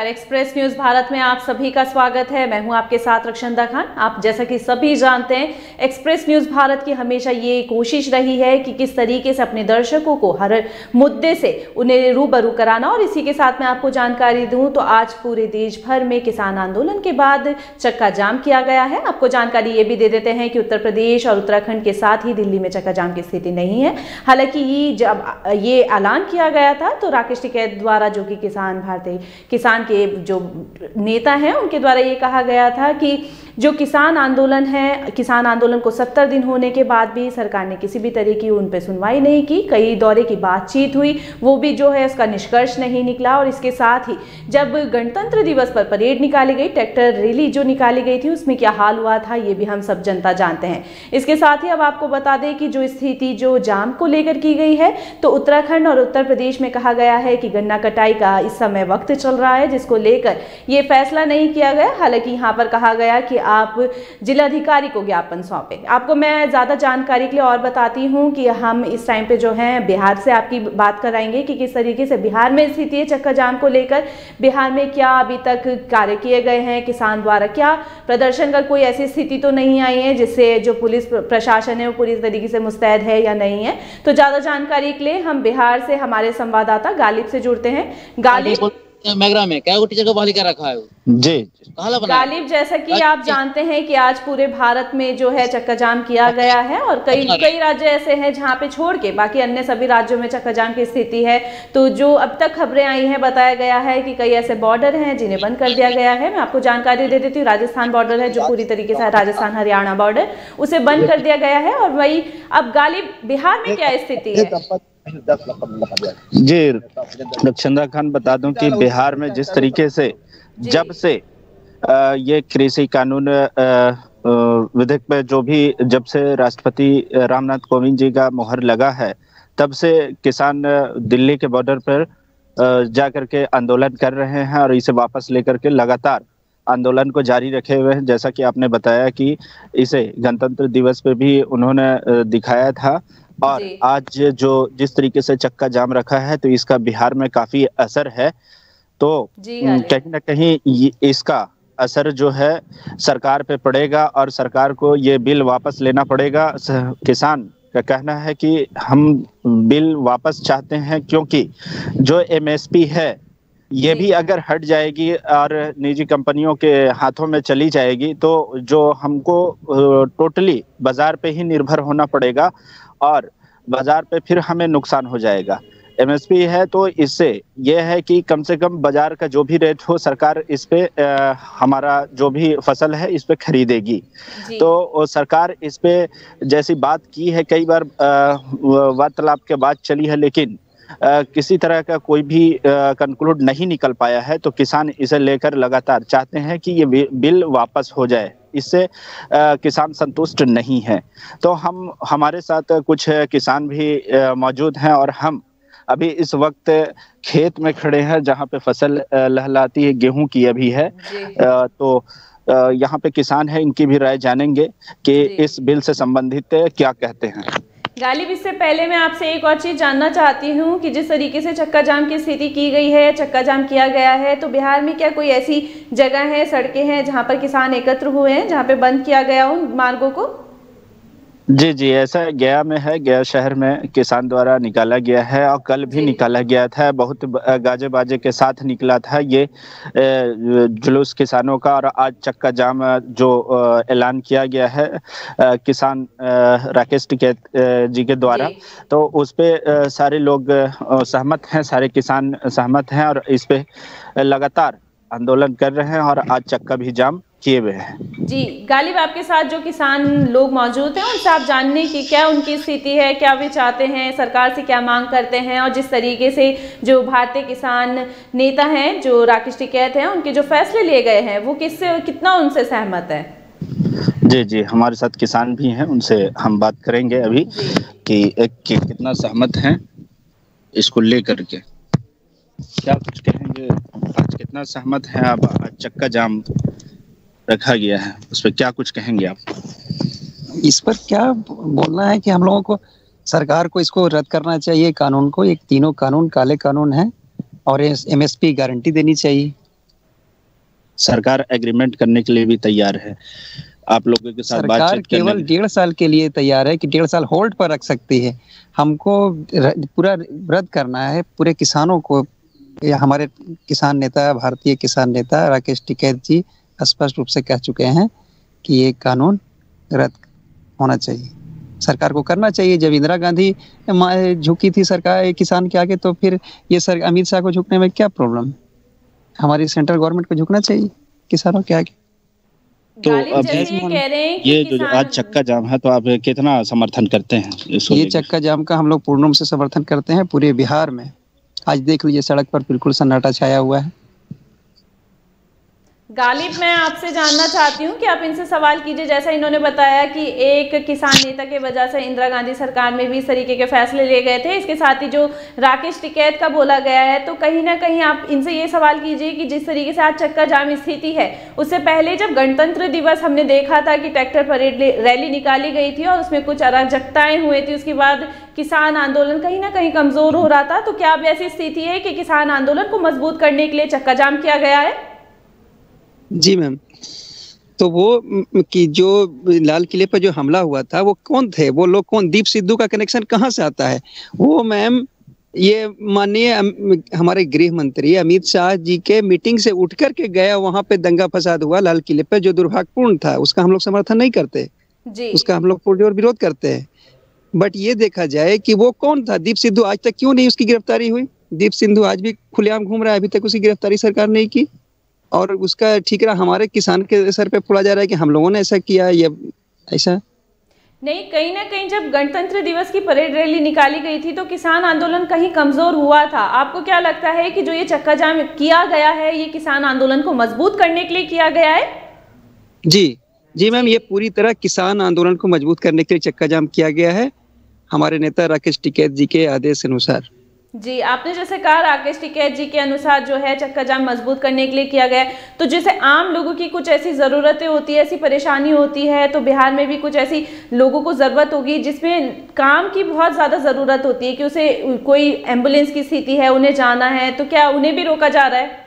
नमस्कार। Express news Bharat में आप सभी का स्वागत है। मैं हूं आपके साथ रक्षंदा खान। आप जैसा कि सभी जानते हैं, एक्सप्रेस न्यूज भारत की हमेशा ये कोशिश रही है कि किस तरीके से अपने दर्शकों को हर मुद्दे से उन्हें रूबरू कराना। और इसी के साथ मैं आपको जानकारी दूं तो आज पूरे देश भर में किसान आंदोलन के बाद चक्का जाम किया गया है। आपको जानकारी ये भी दे देते हैं कि उत्तर प्रदेश और उत्तराखंड के साथ ही दिल्ली में चक्का जाम की स्थिति नहीं है। हालांकि जब ये ऐलान किया गया था तो राकेश टिकैत द्वारा, जो कि भारतीय किसान के जो नेता हैं, उनके द्वारा ये कहा गया था कि जो किसान आंदोलन को 70 दिन होने के बाद भी सरकार ने किसी भी तरह की उन पर सुनवाई नहीं की। कई दौरे की बातचीत हुई, वो भी जो है उसका निष्कर्ष नहीं निकला। और इसके साथ ही जब गणतंत्र दिवस पर परेड निकाली गई, ट्रैक्टर रैली जो निकाली गई थी, उसमें क्या हाल हुआ था ये भी हम सब जनता जानते हैं। इसके साथ ही अब आपको बता दें कि जो स्थिति जो जाम को लेकर की गई है, तो उत्तराखंड और उत्तर प्रदेश में कहा गया है कि गन्ना कटाई का इस समय वक्त चल रहा है, जिसको लेकर ये फैसला नहीं किया गया। हालांकि यहाँ पर कहा गया कि आप जिलाधिकारी को ज्ञापन सौंपे। आपको मैं ज्यादा जानकारी के लिए और बताती हूँ कि हम इस टाइम पे जो है बिहार से आपकी बात कराएंगे कि किस तरीके से बिहार में स्थिति है चक्का जाम को लेकर। बिहार में क्या अभी तक कार्य किए गए हैं किसान द्वारा, क्या प्रदर्शन का कोई ऐसी स्थिति तो नहीं आई है जिससे जो पुलिस प्रशासन है वो पूरी तरीके से मुस्तैद है या नहीं है। तो ज्यादा जानकारी के लिए हम बिहार से हमारे संवाददाता गालिब से जुड़ते हैं। गालिब, मैगरा में क्या टीचर का लिखा रखा है जी गालिब, जैसा कि आप जानते हैं कि आज पूरे भारत में जो है चक्का जाम किया गया है और कई राज्य ऐसे हैं जहां पे छोड़ के बाकी अन्य सभी राज्यों में चक्का जाम की स्थिति है। तो जो अब तक खबरें आई हैं, बताया गया है कि कई ऐसे बॉर्डर हैं जिन्हें बंद कर दिया गया है। मैं आपको जानकारी दे देती हूँ, राजस्थान बॉर्डर है जो पूरी तरीके से राजस्थान हरियाणा बॉर्डर, उसे बंद कर दिया गया है। और वही अब गालिब, बिहार में क्या स्थिति है? जी रक्षंदा खान, बता दूं कि बिहार में जिस तरीके से जब से ये कृषि कानून विधेयक पे जब से राष्ट्रपति रामनाथ कोविंद जी का मुहर लगा है, तब से किसान दिल्ली के बॉर्डर पर जा करके आंदोलन कर रहे हैं और इसे वापस लेकर के लगातार आंदोलन को जारी रखे हुए हैं। जैसा कि आपने बताया कि इसे गणतंत्र दिवस पे भी उन्होंने दिखाया था। और आज जो जिस तरीके से चक्का जाम रखा है, तो इसका बिहार में काफी असर है। तो कहीं ना कहीं इसका असर जो है सरकार पे पड़ेगा और सरकार को ये बिल वापस लेना पड़ेगा। किसान का कहना है कि हम बिल वापस चाहते हैं, क्योंकि जो एमएसपी है ये भी अगर हट जाएगी और निजी कंपनियों के हाथों में चली जाएगी, तो जो हमको टोटली बाजार पे ही निर्भर होना पड़ेगा और बाजार पे फिर हमें नुकसान हो जाएगा। एमएसपी है तो इससे यह है कि कम से कम बाजार का जो भी रेट हो, सरकार इस पे हमारा जो भी फसल है इस पे खरीदेगी। तो सरकार इस पे जैसी बात की है, कई बार वार्तालाप के बाद चली है, लेकिन किसी तरह का कोई भी कंक्लूड नहीं निकल पाया है। तो किसान इसे लेकर लगातार चाहते हैं कि ये बिल वापस हो जाए। इससे किसान संतुष्ट नहीं है। तो हमारे साथ कुछ किसान भी मौजूद हैं और हम अभी इस वक्त खेत में खड़े हैं जहां पे फसल लहलाती है, गेहूं की अभी है। तो यहाँ पे किसान है, इनकी भी राय जानेंगे कि इस बिल से संबंधित क्या कहते हैं। गालिब, इससे पहले मैं आपसे एक और चीज जानना चाहती हूँ कि जिस तरीके से चक्का जाम की स्थिति की गई है, चक्का जाम किया गया है, तो बिहार में क्या कोई ऐसी जगह है, सड़कें हैं जहाँ पर किसान एकत्र हुए हैं, जहाँ पे बंद किया गया उन मार्गों को? जी, ऐसा गया में है। गया शहर में किसान द्वारा निकाला गया है और कल भी निकाला गया था। बहुत गाजे बाजे के साथ निकला था ये जुलूस किसानों का। और आज चक्का जाम जो ऐलान किया गया है किसान राकेश टिकैत जी के द्वारा, तो उस पे सारे लोग सहमत हैं, सारे किसान सहमत हैं और इस पे लगातार आंदोलन कर रहे हैं और आज चक्का भी जाम किए हुए हैं। जी गालिब, आपके साथ जो किसान लोग मौजूद हैं, उनसे आप जानने की क्या उनकी स्थिति है, क्या वे चाहते हैं, सरकार से क्या मांग करते हैं, और जिस तरीके से जो भारतीय किसान नेता हैं जो राकेश टिकैत हैं, उनके जो फैसले लिए गए हैं, वो कितना उनसे सहमत है? जी, हमारे साथ किसान भी हैं, उनसे हम बात करेंगे अभी कि कितना सहमत हैं इसको लेकर के। क्या कुछ कहेंगे, आज कितना सहमत है आप? आज चक्का जाम रखा गया है, उस पर क्या कुछ कहेंगे आप? इस पर क्या बोलना है कि हम लोगों को सरकार को इसको रद्द करना चाहिए, कानून को। एक तीनों कानून काले कानून हैं और एमएसपी गारंटी देनी चाहिए। सरकार एग्रीमेंट करने के लिए भी तैयार है, आप लोगों के साथ सरकार बातचीत केवल 1.5 साल के लिए तैयार है कि 1.5 साल होल्ड पर रख सकती है। हमको पूरा रद्द करना है पूरे किसानों को। या हमारे किसान नेता, भारतीय किसान नेता राकेश टिकैत जी स्पष्ट रूप से कह चुके हैं कि ये कानून रद्द होना चाहिए, सरकार को करना चाहिए। जब इंदिरा गांधी झुकी थी सरकार किसान के आगे, तो फिर ये सर अमित शाह को झुकने में क्या प्रॉब्लम? हमारी सेंट्रल गवर्नमेंट को झुकना चाहिए किसानों के आगे। तो अब ये जो आज चक्का जाम है, तो आप कितना समर्थन करते हैं? ये चक्का जाम का हम लोग पूर्ण रूप से समर्थन करते हैं पूरे बिहार में। आज देख लीजिए सड़क पर बिल्कुल सन्नाटा छाया हुआ है। गालिब, मैं आपसे जानना चाहती हूं कि आप इनसे सवाल कीजिए। जैसा इन्होंने बताया कि एक किसान नेता के वजह से इंदिरा गांधी सरकार में भी इस तरीके के फैसले लिए गए थे। इसके साथ ही जो राकेश टिकैत का बोला गया है, तो कहीं ना कहीं आप इनसे ये सवाल कीजिए कि जिस तरीके से आज चक्का जाम स्थिति है, उससे पहले जब गणतंत्र दिवस हमने देखा था कि ट्रैक्टर परेड रैली निकाली गई थी और उसमें कुछ अराजकताएं हुई थी, उसके बाद किसान आंदोलन कहीं ना कहीं कमजोर हो रहा था, तो क्या अब ऐसी स्थिति है कि किसान आंदोलन को मजबूत करने के लिए चक्का जाम किया गया है? जी मैम, तो वो कि जो लाल किले पर जो हमला हुआ था वो कौन थे, वो लोग कौन? दीप सिद्धू का कनेक्शन कहाँ से आता है? वो मैम ये माननीय हमारे गृह मंत्री अमित शाह जी के मीटिंग से उठ करके गया, वहां पे दंगा फसाद हुआ लाल किले पे, जो दुर्भाग्यपूर्ण था। उसका हम लोग समर्थन नहीं करते जी। उसका हम लोग पुरजोर विरोध करते हैं। बट ये देखा जाए कि वो कौन था दीप सिद्धू, आज तक क्यों नहीं उसकी गिरफ्तारी हुई? दीप सिद्धू आज भी खुलेआम घूम रहा है, अभी तक उसकी गिरफ्तारी सरकार नहीं की। और उसका ठीकरा हमारे किसान के सर पे फोड़ा जा रहा है कि हम लोगों ने ऐसा किया या ऐसा नहीं। कहीं ना कहीं जब गणतंत्र दिवस की परेड रैली निकाली गई थी तो किसान आंदोलन कहीं कमजोर हुआ था। आपको क्या लगता है कि जो ये चक्का जाम किया गया है, ये किसान आंदोलन को मजबूत करने के लिए किया गया है? जी मैम, ये पूरी तरह किसान आंदोलन को मजबूत करने के लिए चक्का जाम किया गया है हमारे नेता राकेश टिकैत जी के आदेश अनुसार। जी, आपने जैसे कहा राकेश टिकैत जी के अनुसार जो है चक्का जाम मजबूत करने के लिए किया गया है, तो जैसे आम लोगों की कुछ ऐसी ज़रूरतें होती है, ऐसी परेशानी होती है, तो बिहार में भी कुछ ऐसी लोगों को ज़रूरत होगी जिसमें काम की बहुत ज़्यादा ज़रूरत होती है कि उसे कोई एम्बुलेंस की स्थिति है, उन्हें जाना है, तो क्या उन्हें भी रोका जा रहा है?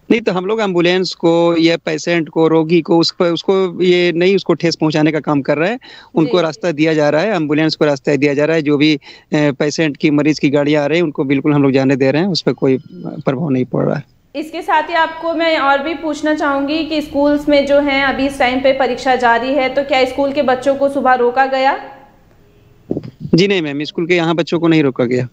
नहीं, तो हम लोग एम्बुलेंस को या पेशेंट को, रोगी को, उसको ये नहीं, उसको ठेस पहुंचाने का काम कर रहे हैं। उनको रास्ता दिया जा रहा है, एम्बुलेंस को रास्ता दिया जा रहा है। जो भी पेशेंट की, मरीज की गाड़ियां आ रही है, उनको बिल्कुल हम लोग जाने दे रहे हैं, उस पर कोई प्रभाव नहीं पड़ रहा है। इसके साथ ही आपको मैं और भी पूछना चाहूंगी कि स्कूल्स में जो है अभी इस टाइम पे परीक्षा जारी है, तो क्या स्कूल के बच्चों को सुबह रोका गया? जी नहीं मैम, स्कूल के यहाँ बच्चों को नहीं रोका गया।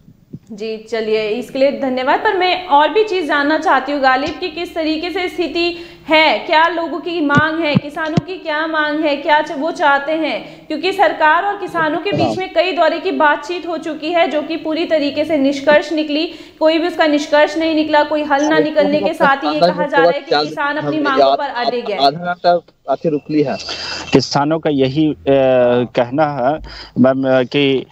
जी, चलिए, इसके लिए धन्यवाद। पर मैं और भी चीज़ जानना चाहती हूँ गालिब कि किस तरीके से स्थिति है, क्या लोगों की मांग है, किसानों की क्या मांग है, क्या वो चाहते हैं? क्योंकि सरकार और किसानों के बीच में कई दौरे की बातचीत हो चुकी है जो कि पूरी तरीके से निष्कर्ष निकली, कोई भी उसका निष्कर्ष नहीं निकला, कोई हल ना निकलने के साथ ही ये कहा जा रहा है कि किसान अपनी मांगों पर अड़े है। किसानों का यही कहना है मैम कि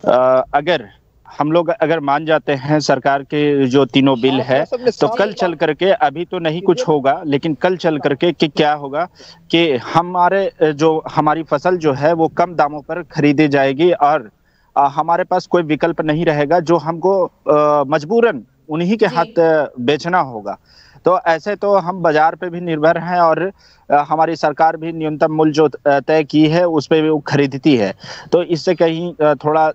अगर हम लोग मान जाते हैं सरकार के जो तीनों बिल है, तो कल चल करके, अभी तो नहीं कुछ होगा, लेकिन कल चल करके कि क्या होगा कि हमारी फसल जो है वो कम दामों पर खरीदी जाएगी और हमारे पास कोई विकल्प नहीं रहेगा, जो हमको मजबूरन उन्हीं के हाथ बेचना होगा। तो ऐसे तो हम बाजार पे भी निर्भर हैं और हमारी सरकार भी न्यूनतम मूल्य जो तय की है उस पे भी वो खरीदती है, तो इससे कहीं थोड़ा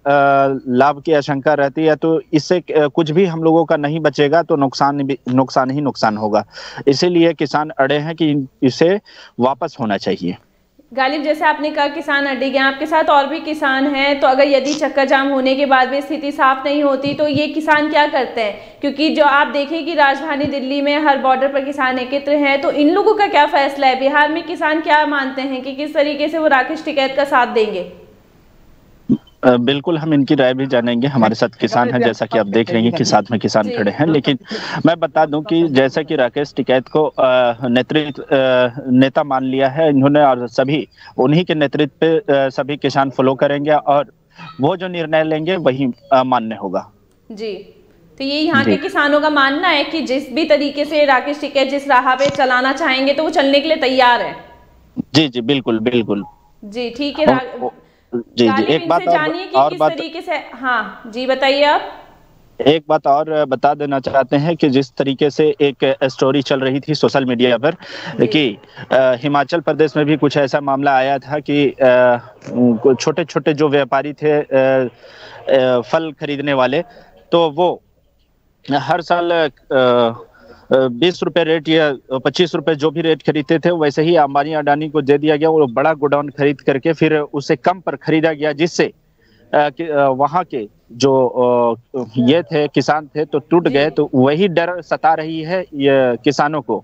लाभ की आशंका रहती है। तो इससे कुछ भी हम लोगों का नहीं बचेगा, तो नुकसान ही नुकसान होगा। इसीलिए किसान अड़े हैं कि इसे वापस होना चाहिए। गालिब, जैसे आपने कहा किसान अड्डे गए, आपके साथ और भी किसान हैं, तो अगर यदि चक्का जाम होने के बाद भी स्थिति साफ नहीं होती तो ये किसान क्या करते हैं? क्योंकि जो आप देखें कि राजधानी दिल्ली में हर बॉर्डर पर किसान एकत्र हैं, तो इन लोगों का क्या फैसला है? बिहार में किसान क्या मानते हैं कि किस तरीके से वो राकेश टिकैत का साथ देंगे? बिल्कुल, हम इनकी राय भी जानेंगे। हमारे साथ किसान हैं, जैसा कि आप देख रहे हैं कि साथ में किसान खड़े हैं। लेकिन मैं बता दूं कि जैसा कि राकेश टिकैत को नेता मान लिया है इन्होंने, और सभी उन्हीं के नेतृत्व पे सभी किसान फॉलो करेंगे और वो जो निर्णय लेंगे वही मान्य होगा। जी, तो ये यहाँ के किसानों का मानना है कि जिस भी तरीके से राकेश टिकैत जिस राह पे चलाना चाहेंगे तो वो चलने के लिए तैयार है। जी, बिल्कुल बिल्कुल। जी, ठीक है। जी, एक बात जानिए कि किस तरीके से। हाँ जी, बताइए आप। एक बात और बता देना चाहते हैं कि जिस तरीके से एक स्टोरी चल रही थी सोशल मीडिया पर कि हिमाचल प्रदेश में भी कुछ ऐसा मामला आया था कि छोटे छोटे जो व्यापारी थे फल खरीदने वाले, तो वो हर साल 20 रुपए रेट या 25 रुपए जो भी रेट खरीदते थे वैसे ही अंबानी अडानी को दे दिया गया। वो बड़ा गोडाउन खरीद करके फिर उसे कम पर खरीदा गया, जिससे वहाँ के जो ये थे किसान थे तो टूट गए। तो वही डर सता रही है ये किसानों को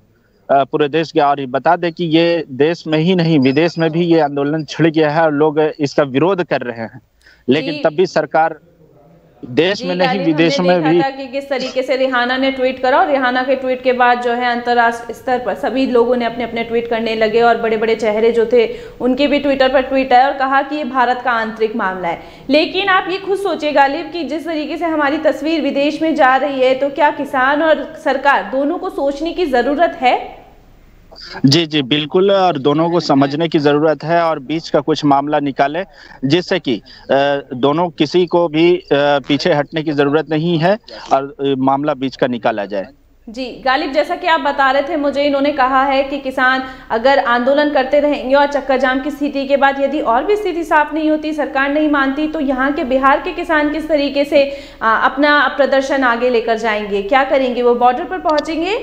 पूरे देश के। और बता दें कि ये देश में ही नहीं विदेश में भी ये आंदोलन छिड़ गया है और लोग इसका विरोध कर रहे हैं, लेकिन तब भी सरकार देश में नहीं विदेशों में भी। था कि किस तरीके से रिहाना ने ट्वीट करा और रिहाना के ट्वीट के बाद जो है अंतर्राष्ट्रीय स्तर पर सभी लोगों ने अपने अपने ट्वीट करने लगे और बड़े बड़े चेहरे जो थे उनके भी ट्विटर पर ट्वीट आया और कहा कि ये भारत का आंतरिक मामला है। लेकिन आप ये खुद सोचिए गालिब कि जिस तरीके से हमारी तस्वीर विदेश में जा रही है, तो क्या किसान और सरकार दोनों को सोचने की जरूरत है? जी जी बिल्कुल, और दोनों को समझने की जरूरत है और बीच का कुछ मामला निकाले, जिससे कि दोनों किसी को भी पीछे हटने की जरूरत नहीं है और मामला बीच का निकाला जाए। जी गालिब, जैसा कि आप बता रहे थे मुझे, इन्होंने कहा है कि किसान अगर आंदोलन करते रहेंगे और चक्का जाम की स्थिति के बाद यदि और भी स्थिति साफ नहीं होती, सरकार नहीं मानती, तो यहाँ के बिहार के किसान किस तरीके से अपना प्रदर्शन आगे लेकर जाएंगे, क्या करेंगे? वो बॉर्डर पर पहुंचेंगे?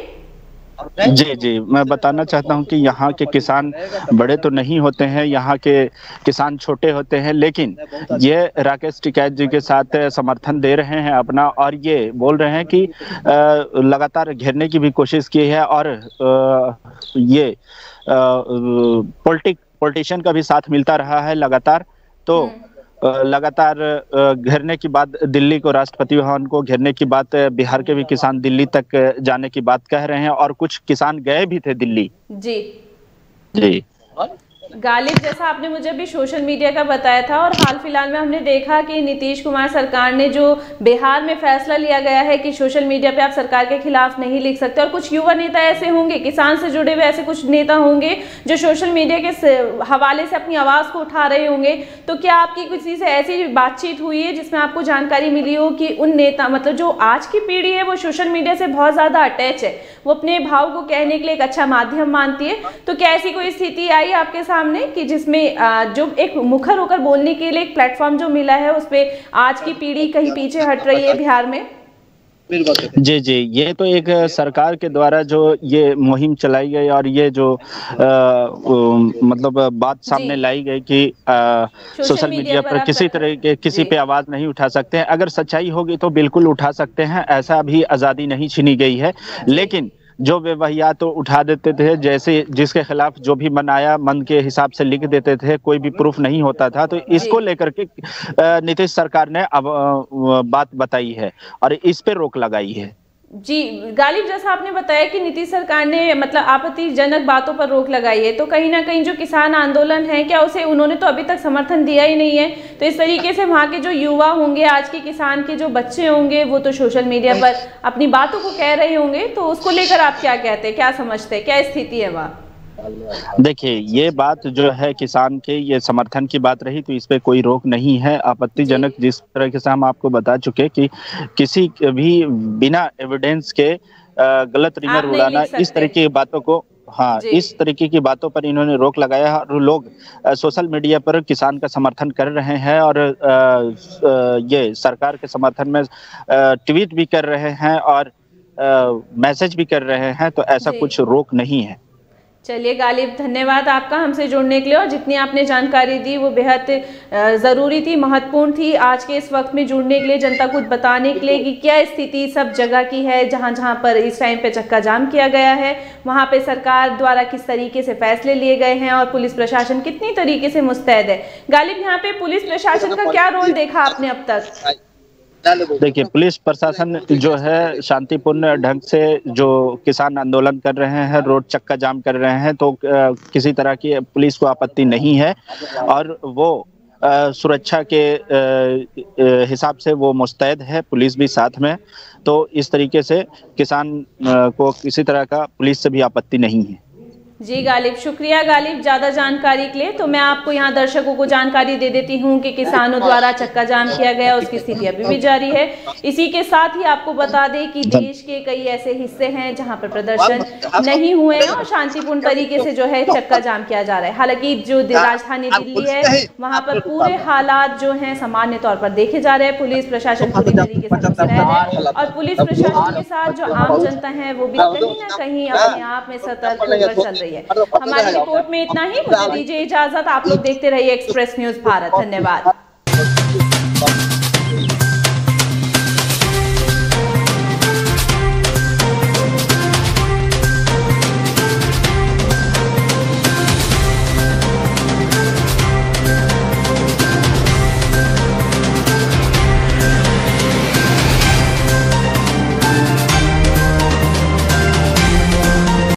जी जी, मैं बताना चाहता हूं कि यहाँ के किसान बड़े तो नहीं होते हैं, यहाँ के किसान छोटे होते हैं, लेकिन ये राकेश टिकैत जी के साथ समर्थन दे रहे हैं अपना, और ये बोल रहे हैं कि लगातार घेरने की भी कोशिश की है और ये पॉलिटिशियन का भी साथ मिलता रहा है लगातार। तो लगातार घेरने की बात, दिल्ली को, राष्ट्रपति भवन को घेरने की बात, बिहार के भी किसान दिल्ली तक जाने की बात कह रहे हैं और कुछ किसान गए भी थे दिल्ली। जी जी गालिब, जैसा आपने मुझे अभी सोशल मीडिया का बताया था और हाल फिलहाल में हमने देखा कि नीतीश कुमार सरकार ने जो बिहार में फैसला लिया गया है कि सोशल मीडिया पे आप सरकार के खिलाफ नहीं लिख सकते, और कुछ युवा नेता ऐसे होंगे, किसान से जुड़े हुए ऐसे कुछ नेता होंगे जो सोशल मीडिया के हवाले से अपनी आवाज़ को उठा रहे होंगे। तो क्या आपकी किसी से ऐसी बातचीत हुई है जिसमें आपको जानकारी मिली हो कि उन नेता, मतलब जो आज की पीढ़ी है वो सोशल मीडिया से बहुत ज़्यादा अटैच है, वो अपने भाव को कहने के लिए एक अच्छा माध्यम मानती है, तो क्या ऐसी कोई स्थिति आई आपके सामने कि जिसमें जो एक मुखर होकर बोलने के लिए एक प्लेटफॉर्म जो मिला है उस पे आज की पीढ़ी कहीं पीछे हट रही है बिहार में? जी जी, ये तो एक सरकार के द्वारा जो ये मुहिम चलाई गई और ये जो मतलब बात सामने लाई गई कि सोशल मीडिया पर किसी तरह के किसी पे आवाज नहीं उठा सकते हैं। अगर सच्चाई होगी तो बिल्कुल उठा सकते हैं, ऐसा भी आजादी नहीं छीनी गई है, लेकिन जो बेवहियात तो उठा देते थे, जैसे जिसके खिलाफ जो भी मन आया मन के हिसाब से लिख देते थे, कोई भी प्रूफ नहीं होता था। तो इसको लेकर के नीतीश सरकार ने अब बात बताई है और इस पे रोक लगाई है। जी गालिब, जैसा आपने बताया कि नीतीश सरकार ने मतलब आपत्तिजनक बातों पर रोक लगाई है, तो कहीं ना कहीं जो किसान आंदोलन है क्या उसे उन्होंने तो अभी तक समर्थन दिया ही नहीं है, तो इस तरीके से वहाँ के जो युवा होंगे, आज के किसान के जो बच्चे होंगे, वो तो सोशल मीडिया पर अपनी बातों को कह रहे होंगे, तो उसको लेकर आप क्या कहते हैं, क्या समझते हैं, क्या स्थिति है वहाँ? देखिए, ये बात जो है किसान के ये समर्थन की बात रही तो इस पे कोई रोक नहीं है। आपत्तिजनक जिस तरह से हम आपको बता चुके कि किसी भी बिना एविडेंस के गलत रिमर उड़ाना, इस तरह की बातों को, हाँ, इस तरीके की बातों पर इन्होंने रोक लगाया है और लोग सोशल मीडिया पर किसान का समर्थन कर रहे हैं और ये सरकार के समर्थन में ट्वीट भी कर रहे हैं और मैसेज भी कर रहे हैं, तो ऐसा कुछ रोक नहीं है। चलिए गालिब, धन्यवाद आपका हमसे जुड़ने के लिए, और जितनी आपने जानकारी दी वो बेहद ज़रूरी थी, महत्वपूर्ण थी आज के इस वक्त में जुड़ने के लिए, जनता को बताने के लिए कि क्या स्थिति सब जगह की है, जहां जहां पर इस टाइम पे चक्का जाम किया गया है, वहां पे सरकार द्वारा किस तरीके से फैसले लिए गए हैं और पुलिस प्रशासन कितनी तरीके से मुस्तैद है। गालिब, यहाँ पे पुलिस प्रशासन का क्या रोल देखा आपने अब तक? देखिए, पुलिस प्रशासन जो है शांतिपूर्ण ढंग से जो किसान आंदोलन कर रहे हैं, रोड चक्का जाम कर रहे हैं, तो किसी तरह की पुलिस को आपत्ति नहीं है और वो सुरक्षा के हिसाब से वो मुस्तैद है, पुलिस भी साथ में, तो इस तरीके से किसान को किसी तरह का पुलिस से भी आपत्ति नहीं है। जी गालिब, शुक्रिया गालिब ज़्यादा जानकारी के लिए। तो मैं आपको यहाँ दर्शकों को जानकारी दे देती हूँ कि किसानों द्वारा चक्का जाम किया गया, उसकी स्थिति अभी भी जारी है। इसी के साथ ही आपको बता दें कि देश के कई ऐसे हिस्से हैं जहाँ पर प्रदर्शन नहीं हुए हैं और शांतिपूर्ण तरीके से जो है चक्का जाम किया जा रहा है। हालांकि जो राजधानी दिल्ली है वहाँ पर पूरे हालात जो हैं सामान्य तौर पर देखे जा रहे हैं। पुलिस प्रशासन पूरी तरीके से मुस्तैद है और पुलिस प्रशासन के साथ जो आम जनता है वो भी कहीं ना कहीं अपने आप में सतर्क होकर चल रही है। हमारी रिपोर्ट में इतना ही, मुझे दीजिए इजाजत। आप लोग देखते रहिए एक्सप्रेस न्यूज भारत। धन्यवाद।